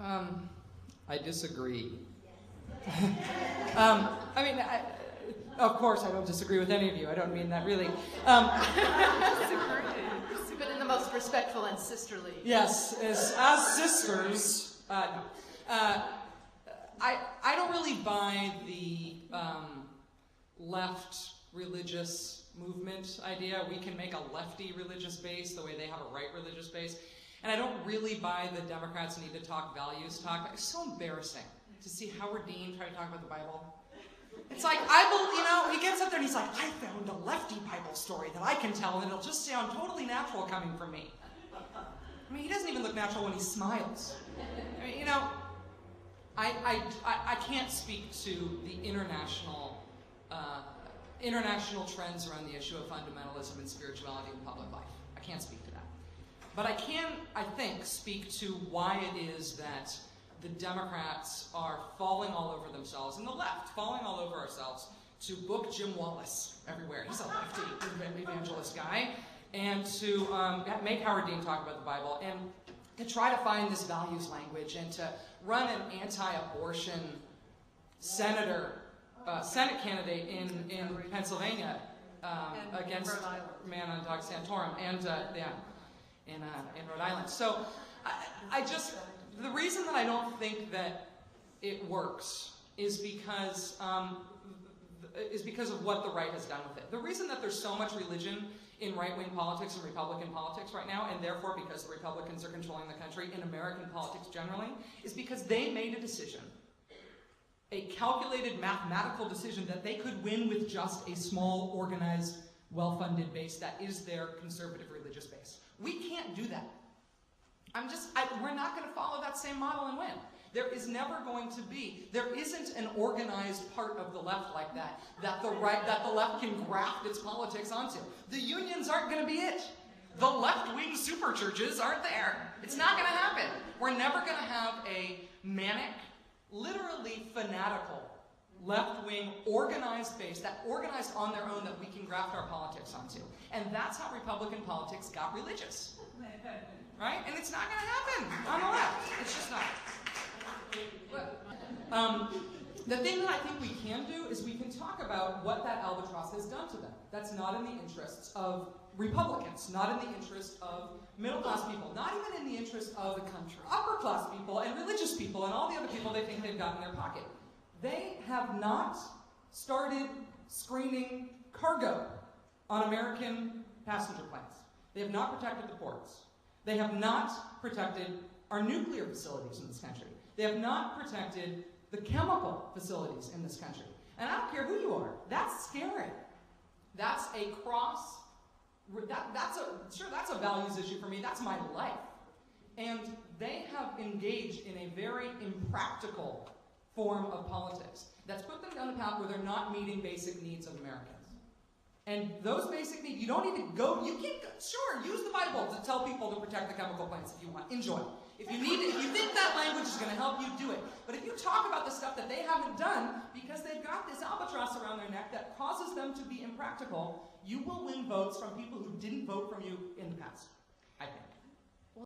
I disagree. Of course, I don't disagree with any of you. I don't mean that really. But in the most respectful and sisterly. Yes, as sisters. No. I don't really buy the left religious movement idea. We can make a lefty religious base the way they have a right religious base. And I don't really buy the Democrats need to talk values talk. It's so embarrassing to see Howard Dean try to talk about the Bible. It's like, he gets up there and he's like, I found a lefty Bible story that I can tell and it'll just sound totally natural coming from me. I mean, he doesn't even look natural when he smiles. I mean, I can't speak to the international trends around the issue of fundamentalism and spirituality in public life. I can't speak to that. But I can, I think, speak to why it is that the Democrats are falling all over themselves, and the left falling all over ourselves, to book Jim Wallace everywhere. He's a lefty evangelist guy. And to make Howard Dean talk about the Bible, and to try to find this values language, and to run an anti-abortion Senate candidate in Pennsylvania against man on Dog Santorum, and in Rhode Island. So the reason that I don't think that it works is because of what the right has done with it. The reason that there's so much religion in right-wing politics and Republican politics right now, and therefore because the Republicans are controlling the country in American politics generally, is because they made a decision, a calculated mathematical decision, that they could win with just a small, organized, well-funded base that is their conservative religious base. We can't do that. We're not going to follow that same model and win. There is never going to be, there isn't an organized part of the left like that the left can graft its politics onto. The unions aren't going to be it. The left-wing super churches aren't there. It's not going to happen. We're never going to have a manic, literally fanatical, left-wing organized base, that organized on their own, that we can graft our politics onto. And that's how Republican politics got religious. Right? And it's not going to happen on the left. It's just not. The thing that I think we can do is we can talk about what that albatross has done to them. That's not in the interests of Republicans, not in the interest of middle-class people, not even in the interest of the country, upper-class people and religious people and all the other people they think they've got in their pocket. They have not started screening cargo on American passenger planes. They have not protected the ports. They have not protected our nuclear facilities in this country. They have not protected the chemical facilities in this country. And I don't care who you are. That's scary. That's a cross. That's a values issue for me. That's my life. And they have engaged in a very impractical form of politics that's put them down a path where they're not meeting basic needs of Americans. And those basic needs, you don't need to go, you can, sure, use the Bible to tell people to protect the chemical plants if you want. Enjoy. If you need it, if you think that language is going to help you, do it. But if you talk about the stuff that they haven't done because they've got this albatross around their neck that causes them to be impractical, you will win votes from people who didn't vote from you in the past, I think.